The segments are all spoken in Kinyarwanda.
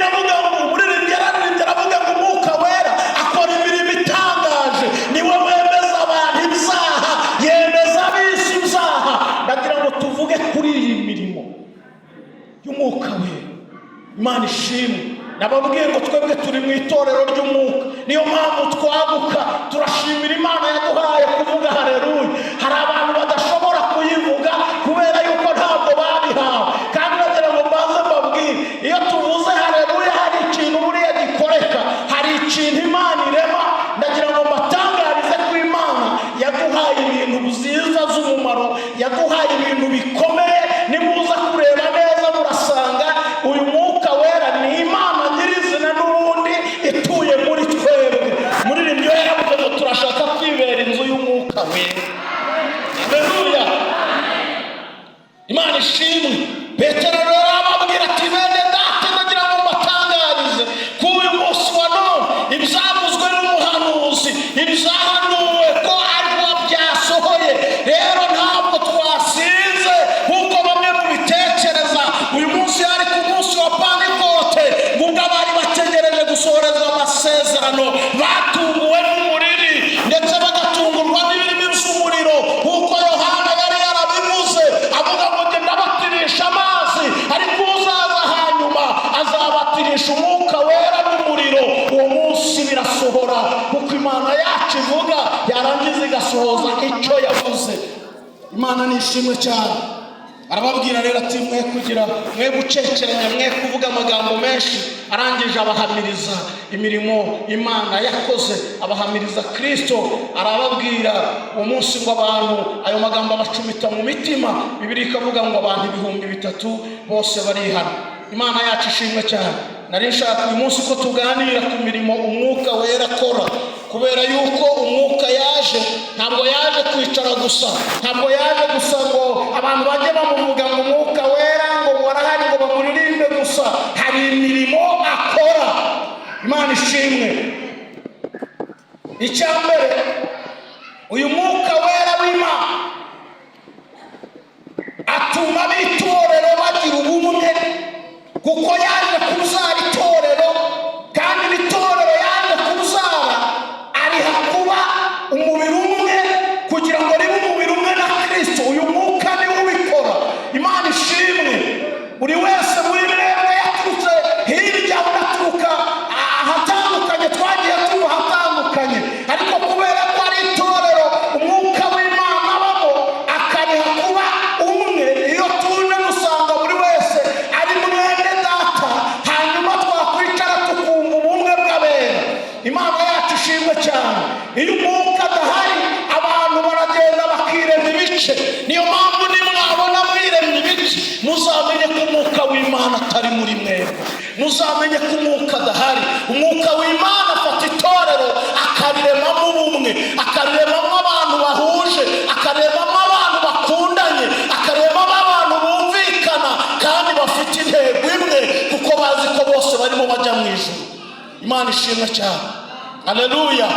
iravuga ngo umuririmbyi yararirimbye aravuga ngo umwuka wera akora imirimo itangaje, niwe wemeza abantu ibyaha, yemeza abisi ibyaha. ndagira ngo tuvuge kuri iyi mirimo y'umwuka wera. Imana ishimwe. nababwiye ngo twebwe turi mu itorero ry'umwuka, niyo mpamvu twaguka turashimira Imana yaduhaye kuvuga haleluya. hari abantu badashobora kuyivuga kubera yuko ntabwo babihawe, kandi ndagira ngo mbanze mbabwire, iyo tuvuze haleluya hari ikintu buriya gikoreka, hari ikintu Imana irema. ndagira ngo mbatangarize ko Imana yaduhaye ibintu byiza z'umumaro, yaduhaye ibintu bikomeye. nimuza kureba neza murasanga uyu mwuka wera ni Imana nyirizina n'ubundi ituye muri twebwe. muri rimwe yaravuze ngo turashaka kwibera inzu y'umwuka wera. Haleluya. Imana ishimwe. Petero rero ababwira ati bene data, ndagira ngo mbatangarize ko uyu munsi wa none ibyavuzwe n'umuhanuzi, ibyahanuwe ko ariko byasohoye. rero ntabwo twasinze nk'uko bamwe mubitekereza. uyu munsi ari ku munsi wa Pentekote, ubwo abari bategereje gusohorezwa amasezerano batunguwe n'umuriri ndetse bagatungurwa n'ibirimi by'umuriro, nk'uko Yohana yari yarabivuze avuga ngo njye ndabatirisha amazi, ariko uzaza hanyuma azabatirisha umwuka wera n'umuriro. uwo munsi birasohora kuko Imana yacu ivuga, yarangiza igasohoza icyo yavuze. Imana ni ishimwe cyane. arababwira rero ati mwe kugira mwe gucekeranya, mwe kuvuga amagambo menshi. arangije abahamiriza imirimo Imana yakoze, abahamiriza Kristo. arababwira umunsi ngo abantu ayo magambo abacumita mu mitima. Bibiliya ikavuga ngo abantu 3,000 bose barihana. Imana yacu ishimwe cyane. nari nshaka uyu munsi ko tuganira ku mirimo umwuka wera akora, kubera yuko umwuka yaje, ntabwo yaje kwicara gusa, ntabwo yaje gusa ngo abantu bajye bamuvuga ngo umwuka wera ngo warahari ngo bamuririmbe gusa. hari imirimo akora. Imana ishimwe. icyambere, uyu mwuka wera w'Imana atuma b'itorero bagira ubumwe, kuko yaje kuzara itorero, kandi itorero yaje kuzara ariha kuba umubiri umwe, kugira ngo ribe umubiri umwe na Kristo. uyu mwuka niwe ubikora. Imana ishimwe. buri wese muri mwebwe yaturutse hirya, unaturuka ahatandukanye, twagiye tuba ahatandukanye, ariko kubera ko ari itorero umwuka w'Imana abamo akariha kuba umwe. iyo tuje dusanga buri wese ari mwene data, hanyuma twakwicara tukumva ubumwe bw'abera. Imana yacu ishimwe cyane. iyo umwuka adahari abantu baragenda bakirema ibice. niyo mpamvu nimwabona mwiremye ibice, muzamenye ko umwuka w'Imana atari muri mwebwe, muzamenye ko umwuka adahari. umwuka w'Imana afata itorero akariremamo ubumwe, akariremamo abantu bahuje, akariremamo abantu bakundanye, akariremamo abantu bumvikana kandi bafite intego imwe, kuko bazi ko bose barimo bajya mu ijuru. Imana ishimwe cyane. Haleluya.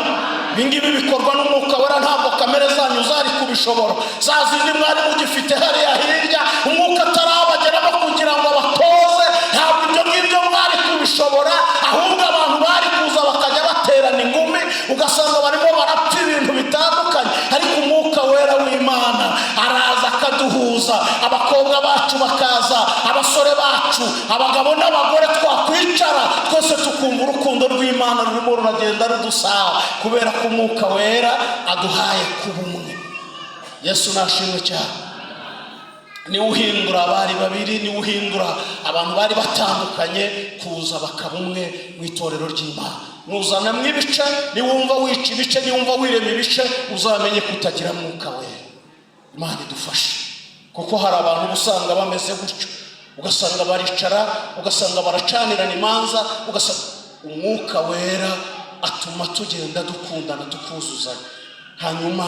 ibingibi bikorwa n'umwuka wera, ntabwo kamere zanyu zari kubishobora. za zindi mwari mugifite hariya hirya umwuka atarabageramo kugira ngo abatoze, ntabwo ibyo ngibyo mwari kubishobora. ahubwo abantu bari kuza bakajya baterana ingumi, ugasanga barimo barapfa ibintu bitandukanye. ariko umwuka wera w'Imana araza akaduhuza, abakobwa bacu bakaza, abasore bacu, abagabo n'abagore, twakwicara twese tukumva urukundo rw'Imana rurimo ruragenda rudusaba, kubera ko umwuka wera aduhaye kuba umwe. Yesu nashimwe cyane. niwe uhindura abari babiri, niwe uhindura abantu bari batandukanye kuza bakaba umwe mu itorero ry'Imana. nuzana mw'ibice, niwumva wica ibice, niwumva wirema ibice, uzamenye kutagira mwuka wera. Imana idufashe, kuko hari abantu usanga bameze gutyo, ugasanga baricara, ugasanga baracanirana imanza, ugasanga umwuka wera atuma tugenda dukundana, tukuzuzanya. hanyuma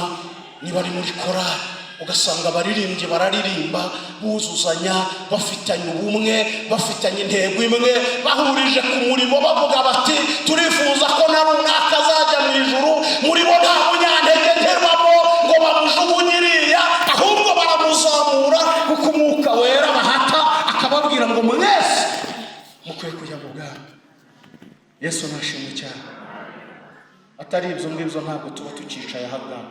niba ari muri korali, ugasanga abaririmbyi bararirimba buzuzanya, bafitanye ubumwe, bafitanye intego imwe, bahurije ku murimo, bavuga bati turifuza ko na runaka azajya mu ijuru. muri bo nta munyantege nterwamo ngo bamujugunyiriya, ahubwo baramuzamura, kuko umwuka wera bahata akababwira ngo mwese mukwiye kujya mu bwami. Yesu nashimwe cyane. Atari ibyo ngibyo ntabwo tuba tukicaye aha ngaha.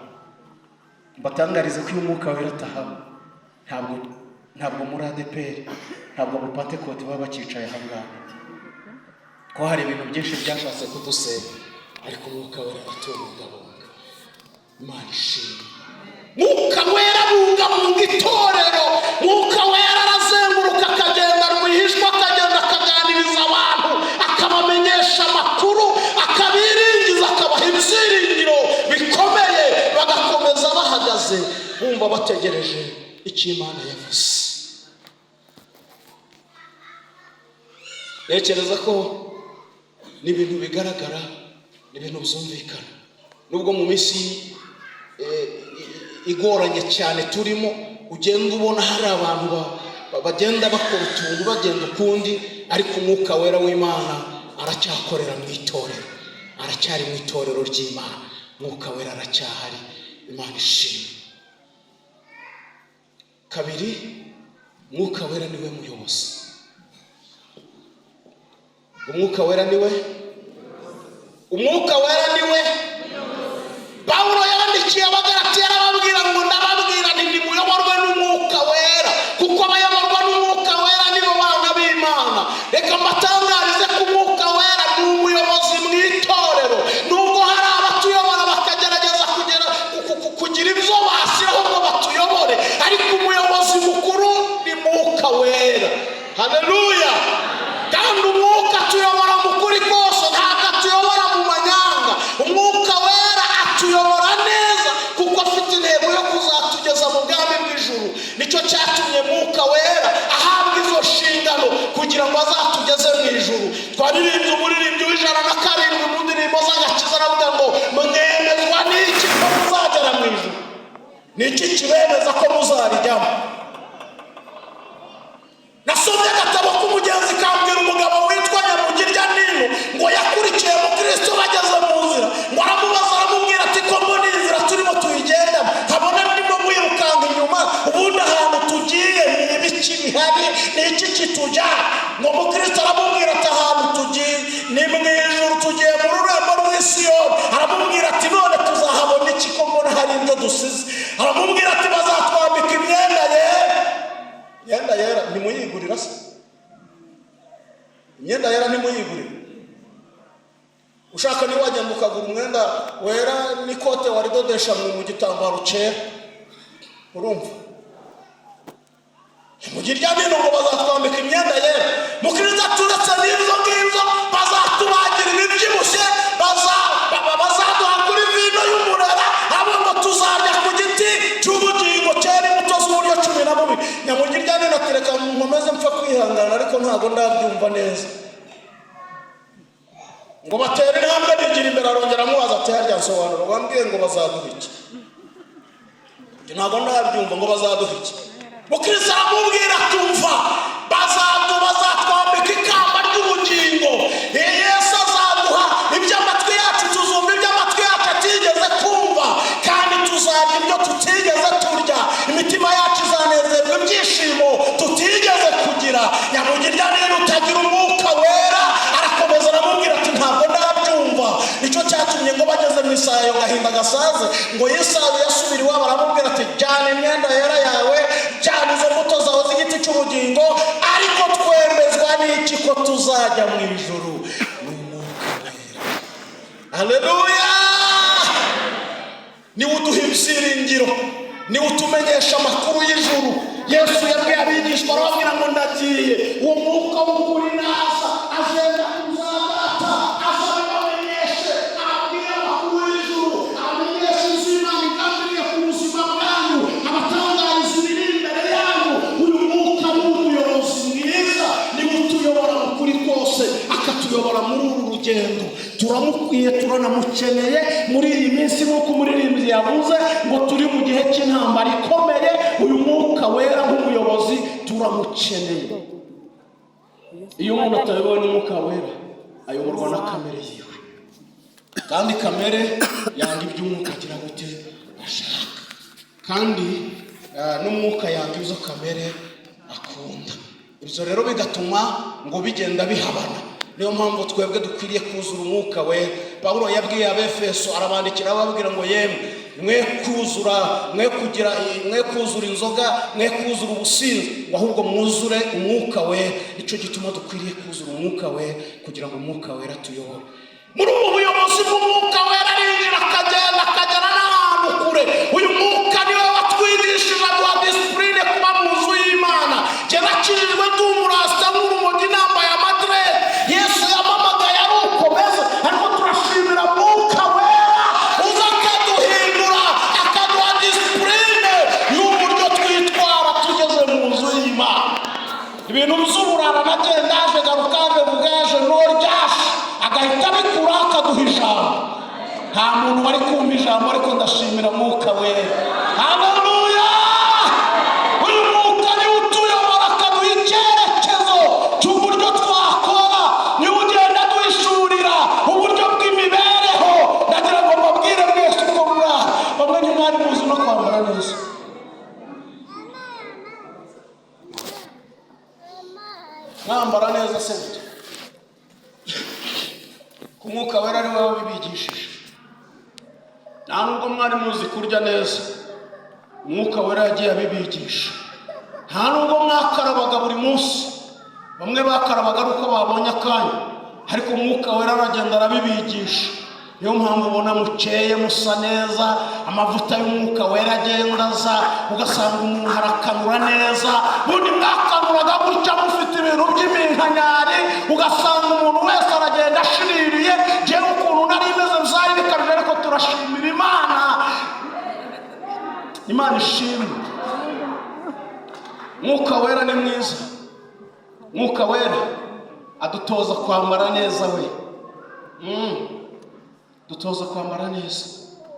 Mbatangarize ko umwuka wera atahaba. Ntabwo muri ADPR, ntabwo mu Pentecote baba bakicaye aha ngaha. Ko hari ibintu byinshi byashatse kudusenya, ariko umwuka wera atubungabunga. Imana ishimwe. Mwuka wera abungabunga itorero. Mwuka wera arazenguruka akagenda rwihishwa, akagenda akaganiriza abantu, akabamenyesha amakuru, akabiringiza, akabaha ibyiringiro bikomeye, bagakomeza bahagaze bumva bategereje icyo Imana yavuze. Ntekereza ko ni ibintu bigaragara, ni ibintu byumvikana. Nubwo mu minsi igoranye cyane turimo, ugenda ubona hari abantu bagenda bakora utuntu bagenda ukundi, ariko umwuka wera w'Imana aracyakorera mu itorero, aracyari mu itorero ry'Imana. Umwuka wera aracyahari. Imana ishimwe. Kabiri, umwuka wera niwe muyobozi. Umwuka wera niwe Pawulo yandikiye Abagalatiya arababwira ngo ndababwira nti nimuyoborwe n'umwuka wera, kuko abayoborwa n'umwuka wera nibo bana b'Imana. Reka mbatangarize ko umwuka wera ni umuyobozi mu itorero. Nubwo hari abatuyobora bakagerageza kugira ibyo bashyiraho ngo batuyobore, ariko umuyobozi mukuru ni mwuka wera. Haleluya. Kandi umwuka atuyobora mu kuri kose, ntabwo atuyobora mu manyanga. Umwuka wera atuyobora neza, kuko afite intego yo kuzatugeza mu bwami bw'ijuru. Nicyo cyatumye mwuka wera ahabwa izo nshingano, kugira ngo azatugeze mu ijuru. Twaririmbye umuririmbyi w'107 mu ndirimbo z'agakiza, aravuga ngo mwemezwa n'iki ko muzagera mu ijuru? Niki kibemeza ko muzarijyamo? Nasomye agatabo k'umugenzi kambwira umugabo witwa Nyamugirya Nino ngo yakurikiye mu Kristo bageze mu nzira, ngo aramubaza aramubwira ati ko mbona inzira turimo tuyigendamo, nkabona ndimo mwirukanga inyuma, ubundi ahantu tugiye ni ibiki bihari, ni iki kitujyana? Ngo mu Kristo aramubwira ati ahantu tugiye ni mu ijuru, tugiye mu rurembo rw'Isiyoni. Aramubwira ati none tuzahabona iki ko mbona hari ibyo dusize? Aramubwira ati bazatwambika imyenda yera. Nimuyigurira se? Imyenda yera nimuyigurira. Ushaka ni wajya ukagura umwenda wera n'ikote waridodesha mu gitambaro cyera. Urumva? Mugirya Nino ngo bazatwambika imyenda yera. Mukristo turetse n'ibyo ngibyo, bazatubagira ibibyibushye, bazaduha kuri vino y'umurera, abo ngo tuzarya ku giti cy'ubugingo cyera imbuto z'uburyo 12. Nyamugirya Nino ati reka nkomeze mpfa kwihangana, ariko ntabwo ndabyumva neza. Ngo batera intambwe bigira imbere, arongera amubaza ati harya nsobanura, wambwiye ngo bazaduha iki? Ntabwo ndabyumva, ngo bazaduha iki? Mukristo aramubwira tumva, bazatwambika ikamba ry'ubugingo. Yesu azaduha iby'amatwi yacu, tuzumva iby'amatwi yacu atigeze kumva, kandi tuzarya ibyo tutigeze turya. Imitima yacu izanezerwa ibyishimo tutigeze kugira. Nyamugirya Nino utagira umwuka wera arakomeza aramubwira ati ntabwo ndabyumva. Nicyo cyatumye ngo bageze mu isayo gahinda gasaze, ngo Yesawu yasubira iwabo, aramubwira ati jyana imyenda yera yawe, jyana izo mbuto zawe z'igiti cy'ubugingo, ariko twemezwa n'iki ko tuzajya mu ijuru? N'umwuka wera. Haleluya. Niwe uduha ibyiringiro, niwe utumenyesha amakuru y'ijuru. Yesu yabwiye abigishwa arababwira ngo ndagiye, uwo mwuka w'ukuri naza agenda kuzagata, aza abibamenyeshe, ababwire amakuru y'ijuru, abamenyeshe iz'Imana igambiriye ku buzima bwanyu, abatangariza ibiri imbere yanyu. Uyu mwuka ni umuyobozi mwiza, niwe utuyobora mu kuri kose, akatuyobora muri uru rugendo. Turamukwiye, turanamukeneye muri iyi minsi, nk'uko umuririmbyi yavuze ngo turi mu gihe cy'intambara ikomeye. Uyu mwuka wera nk'umuyobozi turamukeneye. Iyo umuntu atayobowe n'umwuka wera, ayoborwa na kamere yiwe, kandi kamere yanga iby'umwuka agira gute ashaka, kandi n'umwuka yanga izo kamere akunda. Ibyo rero bigatuma ngo bigenda bihabana. niyo mpamvu twebwe dukwiriye kuzura umwuka we. Pawulo yabwiye Abefeso, arabandikira ababwira ngo yemwe mwe kuzura inzoga, mwe kuzura ubusinzi, ngo ahubwo mwuzure umwuka we. Icyo gituma dukwiriye kuzura umwuka we kugira ngo umwuka wera tuyobore. Muri ubu buyobozi bw'umwuka wera arinjira akagera n'ahantu kure. Uyu mwuka niwe watwigishije guha disipurine kuba mu nzu y'Imana. Jye nakirijwe ndi umurasta n'urumogi nambaye amadrede. Yesu yamamagaye ari uko meze, ariko turashimira mwuka wera uza akaduhindura, akaduha disipurine y'uburyo twitwara tugeze mu nzu y'Imana. Ibintu by'uburara nagendaje garukande bugaje n'oryashe agahita bikura akaduha ijambo. Nta muntu wari kumva ijambo, ariko ndashimira mwuka wera. Haleluya! Uyu mwuka niwe utuyobora akaduha icyerekezo cy'uburyo twakora, niwe ugenda duhishurira uburyo bw'imibereho. Ndagira ngo mbabwire mwese uko muri aha, bamwe ntimwari muzi no kwambara neza. Mwambara neza se gute? Ku mwuka wera ari wowe wabibigishije. Nta nubwo mwari muzi kurya neza, umwuka wera yagiye abibigisha. Nta nubwo mwakarabaga buri munsi, bamwe bakarabaga ari uko babonye akanya, ariko umwuka wera aragenda arabibigisha. Niyo mpamvu ubona mukeye musa neza, amavuta y'umwuka wera agenda aza, ugasanga umuntu arakanura neza. Bundi mwakanuraga gutya mufite ibintu by'iminkanyari, ugasanga umuntu wese aragenda ashiririye. Jewe ukuntu nari meze bizari bikabije, ariko turashimira Imana. Imana ishimwe. Mwuka wera ni mwiza. Mwuka wera adutoza kwambara neza we. Dutoza kwambara neza.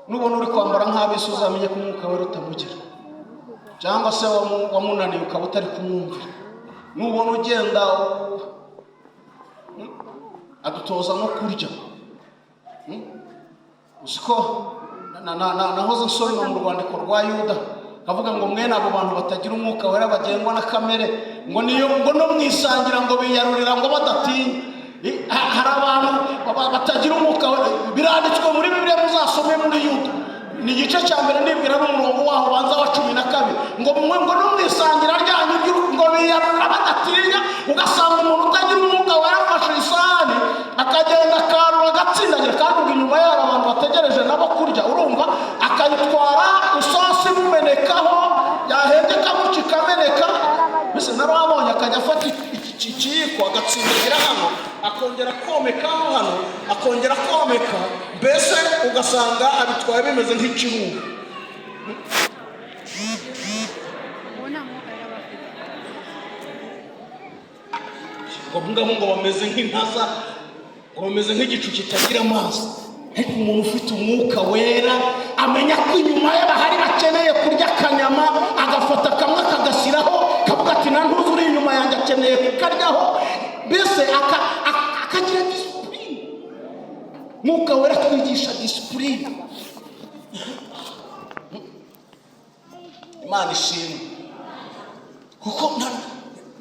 Nubona uri kwambara nk'abisi uzamenye ko umwuka wera utamugira, cyangwa se wamunaniye ukaba utari kumwumvira. Nubona ugenda adutoza no kurya. Uziko nahoze nsoma mu rwandiko rwa Yuda kavuga ngo mwene abo bantu batagira umwuka wera bagengwa na kamere, ngo no mwisangira ngo biyarurira ngo badatinya. Hari abantu batagira umwuka wera, biranditswe muri Bibiliya, muzasome muri Yuda, ni igice cya mbere nibwira n'umurongo waho banza wa 12, ngo no mwisangira ryanyu ngo biyarurira badatinya. Ugasanga umuntu utagira umwuka wera afashe isahani akagenda akarura agatsindagira, kandi inyuma yabo abantu bategereje nabo kurya, urumva akayitwara isosi imumenekaho, yahembye kamuci kameneka. Mbese narabonye akajya afata ikiyiko agatsindagira hano, akongera komekaho hano, akongera komeka, mbese ugasanga abitwaye bimeze nk'ikirunga. ngo bameze nk'intaza, ngo bameze nk'igicu kitagira amazi. Ariko umuntu ufite umwuka wera amenya ko inyuma ye bahari bakeneye kurya akanyama, agafata kamwe akagashyiraho, kavuga ati na ntuzi uri inyuma yanjye akeneye kukaryaho. Mbese akagira disipurine. Mwuka wera twigisha disipurine. Imana ishimwe. Kuko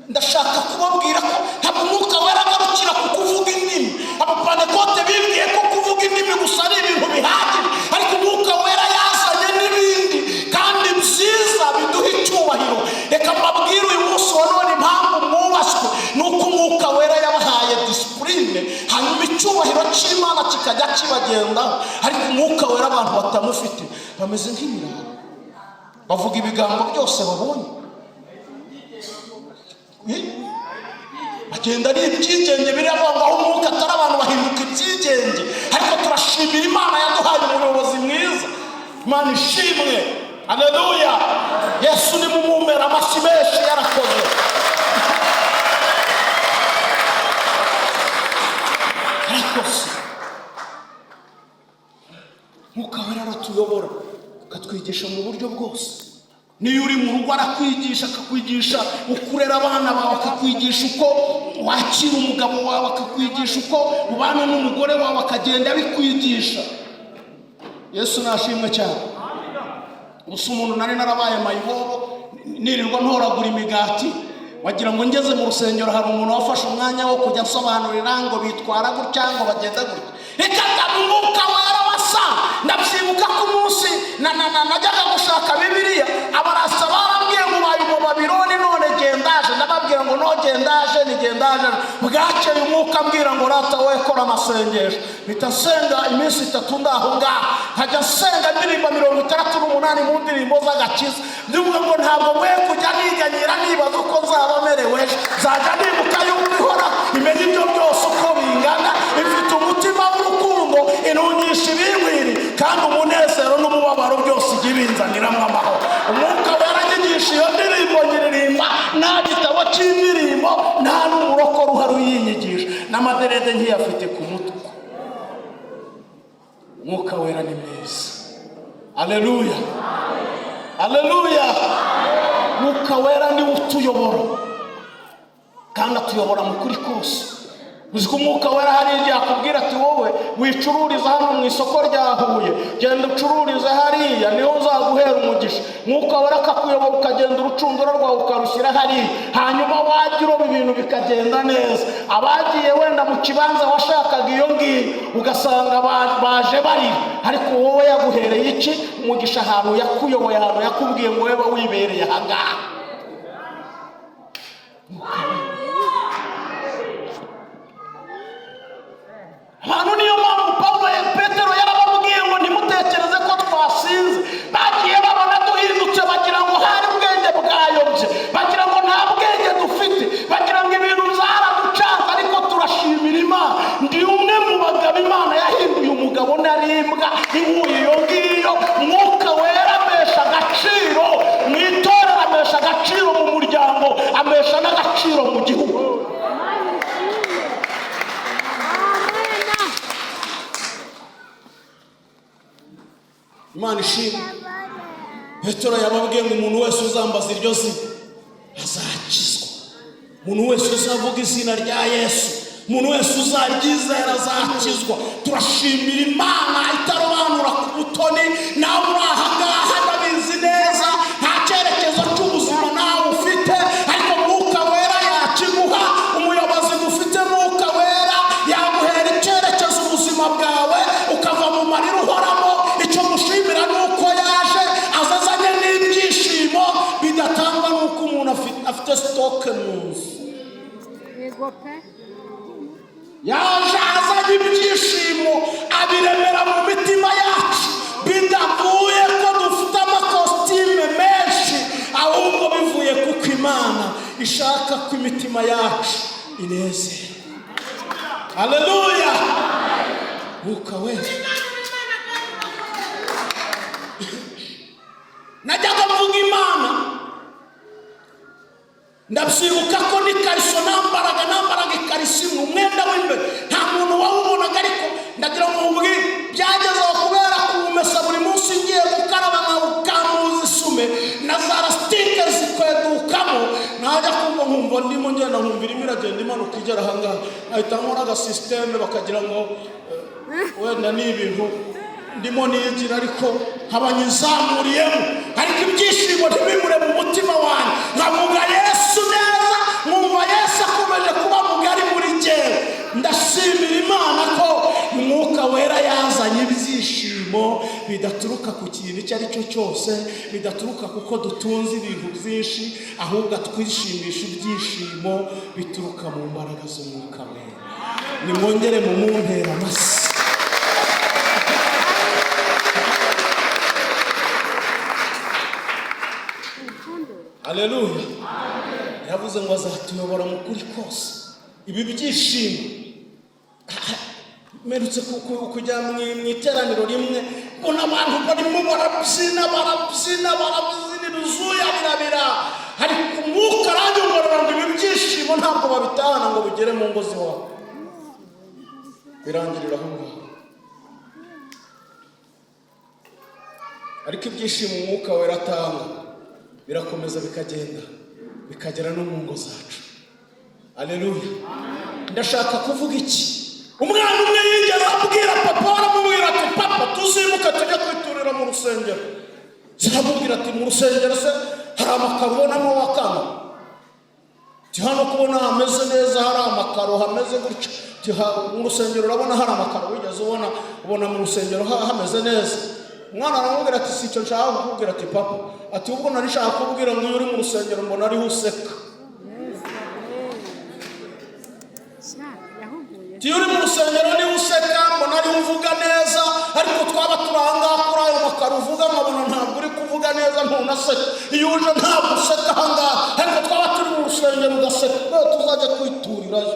ndashaka kubabwira ko ntabwo umwuka wera agarukira ku kuvuga indimi. Abapantekote bibwiye ko kuvuga indimi gusa ari ibintu bihagije, ariko umwuka wera yazanye n'ibindi kandi byiza biduha icyubahiro. Reka mbabwire uyu munsi wa none impamvu mwubashywe ni uko umwuka wera yabahaye disipurine, hanyuma icyubahiro cy'Imana kikajya kibagendaho. Ariko umwuka wera abantu batamufite bameze nk'ibirara, bavuga ibigambo byose babonye, agenda ari ibyigenge. Biravuga ngo aho umwuka atari abantu bahinduka ibyigenge. Ariko turashimira Imana yaduhaye umuyobozi mwiza. Imana ishimwe. Haleluya! Yesu ni mumumera amashyi menshi yarakoze. Ariko mwuka wera aratuyobora, akatwigisha mu buryo bwose. Niyo uri mu rugo arakwigisha, akakwigisha ukurera abana bawe, akakwigisha uko wakira umugabo wawe, akakwigisha uko ubana n'umugore wawe, akagenda abikwigisha. Yesu nashimwe cyane. Gusa umuntu nari narabaye mayibobo, nirirwa ntoragura imigati, wagira ngo ngeze mu rusengero hari umuntu wafashe umwanya wo kujya asobanurira ngo bitwara gutya ngo bagenda gutya. Reka Umwuka Wera wasa. Ndabyibuka ku munsi najyaga gushaka Bibiliya, abarasa barambwiye ngo bayi mu Babiloni none gendaje. Ndababwira ngo no gendaje ni gendaje. Bwakeye Umwuka ambwira ngo rata we kora amasengesho. Mpita senga iminsi 3 ndaho ngaho. Nkajya senga indirimbo 68 mu ndirimbo z'agakiza. Ndivuga ngo ntabwo mwe kujya niganyira nibaza uko nzaba merewe. Nzajya nibuka y'ubihora imenye ibyo byose uko bingana. Ifite umutima w'urukundo inunyisha ibinkwiri kandi umunezero n'umubabaro byose igibinzaniramo amahoro. Umwuka Wera anyigisha iyo ndirimbo nyiririmba nta gitabo cy'indirimbo nta n'umurokore uhari uyinyigisha n'amaderede nkiyafite ku mutwe. Umwuka Wera ni mwiza. Haleluya, haleluya. Umwuka Wera ni utuyobora kandi atuyobora mu kuri kose. Uziko Umwuka Wera hari igihe akubwira ati wowe wicururiza hano mu isoko rya Huye, genda ucururiza hariya niho uzaguhera umugisha. Umwuka Wera akakuyobora ukagenda urucundura rwawe ukarushyira hariya, hanyuma wagira ibintu bikagenda neza. Abagiye wenda mu kibanza washakaga iyo ngiyo ugasanga baje bari, ariko wowe yaguhereye iki umugisha ahantu yakuyoboye, ahantu yakubwiye ngo wewe wibereye ahangaha. Abantu niyo mpamvu Paulo Petero yarababwiye ngo ntimutekereze ko twasinze. Bagiye babona duhindutse bagira ngo hari ubwenge bwayobye, bagira ngo nta bwenge dufite, bagira ngo ibintu byaraducanze, ariko turashimira Imana. Ndi umwe mu bagabo Imana yahinduye umugabo narimbwa inkuye iyo ngiyo. Umwuka Wera amesha agaciro mu itorero, amesha agaciro mu muryango, amesha n'agaciro mu gihugu. Imana ishimwe. Petero yababwiye ngo umuntu wese uzambaza iryo zina azakizwa. Umuntu wese uzavuga izina rya Yesu, umuntu wese uzaryizera azakizwa. Turashimira Imana itarobanura ku butoni. Nawe uri aha ngaha ndabizi neza nta cyerekezo cy'ubuzima nawe ufite, ariko Umwuka Wera yakiguha. Umuyobozi dufite Umwuka Wera yaguhera icyerekezo ubuzima bwawe ukava mu marira uhoramo. Icyo mushimira nuko yaje azazanye n'ibyishimo bidatangwa nuko umuntu afite stoke mu nzu. Yaje azanye ibyishimo abiremera mu mitima yacu, bidavuye ko dufite amakositime menshi, ahubwo bivuye kuko Imana ishaka ko imitima yacu inezera. Haleluya. Umwuka Wera. Najyaga mvuga Imana, ndabyibuka ko n'ikariso nambaraga ikariso imwe, umwenda w'imbere nta muntu wawubonaga, ariko ndagira ngo mubwire byagezeho kubera kumesa buri munsi ngiye gukaraba nkawukamuza isume na za lasitike zikwedukamo. Najya kumva nkumva ndimo ngenda nkumvira iragenda imanuka igera ahangaha, ahita nkora agasisiteme bakagira ngo wenda ni ibintu ndimo nigira, ariko nkabanyizamuriyemo, ariko ibyishimo ntibimure mu mutima wanjye. Nkavuga Yesu neza, nkumva Yesu akomeje kuba mugari muri jye. Ndashimira Imana ko Umwuka Wera yazanye ibyishimo bidaturuka ku kintu icyo ari cyo cyose, bidaturuka kuko dutunze ibintu byinshi, ahubwo twishimisha ibyishimo bituruka mu mbaraga z'Umwuka Wera. Nimwongere mu mumpera amasi. Haleluya. Yavuze ngo azatuyobora mu kuri kose. Ibi byishimo merutse kujya mu iteraniro rimwe, mbona abantu barimo barabyina uzuya birabira, ariko Umwuka aranyongorera ngo ibi byishimo ntabwo babitahana ngo bigere mu ngo z'iwabo. Birangirira aho ngaho. Ariko ibyishimo Umwuka Wera atanga birakomeza bikagenda bikagera no mu ngo zacu. Haleluya. Ndashaka kuvuga iki? Umwana umwe yigeze abwira papa, aramubwira ati papa tuzimuka tujya kwiturira mu rusengero. Ziramubwira ati mu rusengero se hari amakaro ubonamo wakanga? hano kubona hameze neza, hari amakaro hameze gutya. Mu rusengero urabona hari amakaro, wigeze ubona mu rusengero hameze neza. Umwana aramubwira ati si icyo nshaka kukubwira. Ati papa, ati ubwo nari nshaka kubwira ngo iyo uri mu rusengero mbona ariho useka. Iyo uri mu rusengero niho useka, mbona ariho uvuga neza, ariko twaba turanga kuri ayo makaro uvuga nkabona ntabwo uri kuvuga neza, ntunaseka. Iyo uje ntabwo useka ahangaha, ariko twaba turi mu rusengero ugaseka, tuzajya kwiturirayo.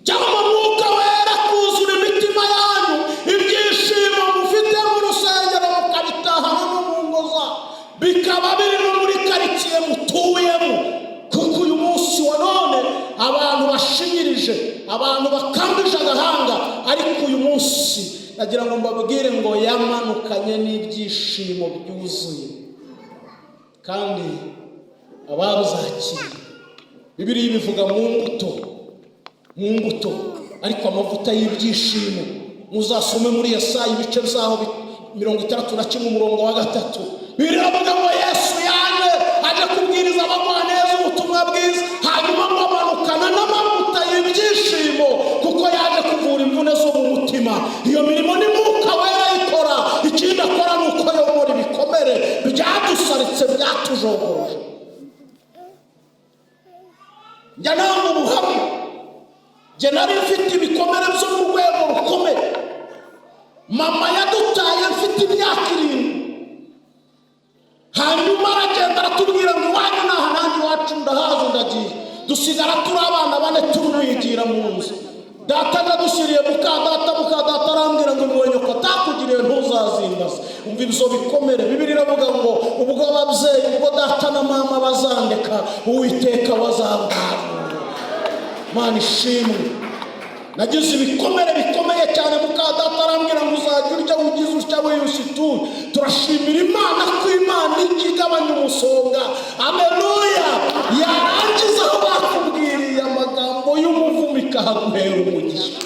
Cyangwa Mwuka Wera kuzura imitima yanyu, ibyishimo mufite mu rusengero mukabitahana no mu ngo zanyu, bikaba biri no muri karitsiye mutuyemo. Kuko uyu munsi wa none abantu bashinyirije, abantu bakambije agahanga, ariko uyu munsi nagira ngo mbabwire ngo yamanukanye n'ibyishimo byuzuye, kandi ababuzakira. Bibiliya bivuga mu mbuto, ariko amavuta y'ibyishimo muzasome muri Yesaya ibice byaho 61 umurongo wa 3. Bibiliya ivuga ngo Yesu aje kubwiriza abagwaneza ubutumwa bwiza, hanyuma ngo amanukana n'amavuta y'ibyishimo, kuko yaje kuvura imvune zo mu mutima. Iyo mirimo ni Mwuka Wera ikora. Ikindi akora ni uko yomora ibikomere byadusaritse, byatujogoroje. Njya nanga ubuhamya, njye nari mfite ibikomere byo mu rwego rukomeye. Mama yadutaye mfite imyaka 7. Hanyuma aragenda aratubwira ngo iwanyu naha, nanjye iwacu ndahazi ndagiye. Dusigara turi abana 4 turubigira mu nzu. Data nadushyiriye mukadata arambwira ngo mwenye ko atakugiriye ntuzazimbaza. Umva ibyo bikomere. Bibiliya iravuga ngo ubwo ababyeyi, ubwo data na mama bazandeka, Uwiteka bazabwara. Mana ishimwe. Nagize ibikomere bikomeye cyane. Mukadata arambwira ngo uzajya urya ugize utya wiyushituye. Turashimira Imana ko Imana igabanya umusonga. Aleluya. Yarangiza aho bakubwiriye amagambo y'umuvumo ikahaguhera umugisha.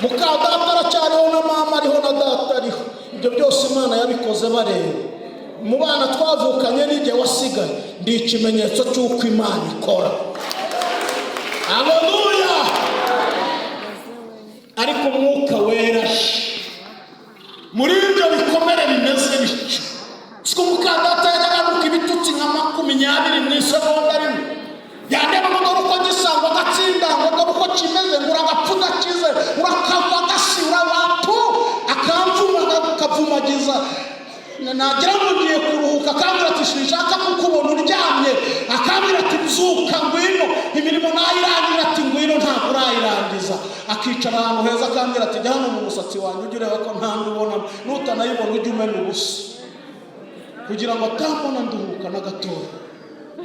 Mukadata aracyariho na mama ariho na data ariho. Ibyo byose Imana yabikoze bareba. Mu bana twavukanye n'igihe wasigaye, ndi ikimenyetso cy'uko Imana ikora. Haleluya. Ariko Mwuka Wera muri ibyo bikomere bimeze bityo, siko Mukadata yagaruka ibitutsi nka 20 mu isegonda rimwe. Yandeba ngo uko gisangwa gatsinda, ngo uko kimeze, ngo uragapfuda kize, urakava gasira abantu, akamvuma akavumagiza. Nagira ngo ngiye kuruhuka, akambwira ati sinshaka kukubona uryamye, akambwira ati byuka ngwino, imirimo nayirangira, ati ngwino ntabwo urayirangiza. Akicara ahantu heza akambwira ati jya hano mu musatsi wanjye ujye ureba ko ntandi ubona, nutanayibona ujye umena ubusa, kugira ngo atambona nduhuka na gatoya.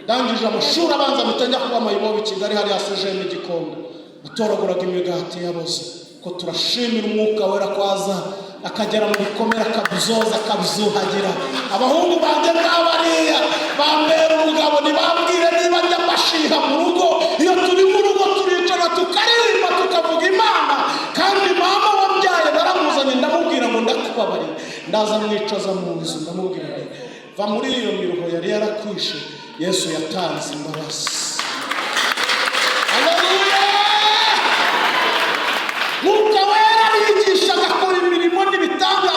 Ndangije amashuri abanza mpita kuba mayibobo i Kigali, hari yaseje mu Gikondo, gutoraguraga imigati yaboze. Ko turashimira Umwuka Wera kwaza akagera mu bikomere, akabizoza, akabizuhagira. Abahungu banjye bw'abariya bambera umugabo, ntibambwire niba njya mbashiha mu rugo. Iyo turi mu rugo turicara tukaririmba tukavuga Imana, kandi mama wabyaye naramuzanye ndamubwira ngo ndakubabarira. Ndaza mwicaza mu nzu ndamubwira va muri iyo miruho yari yarakwishe, Yesu yatanze imbabazi.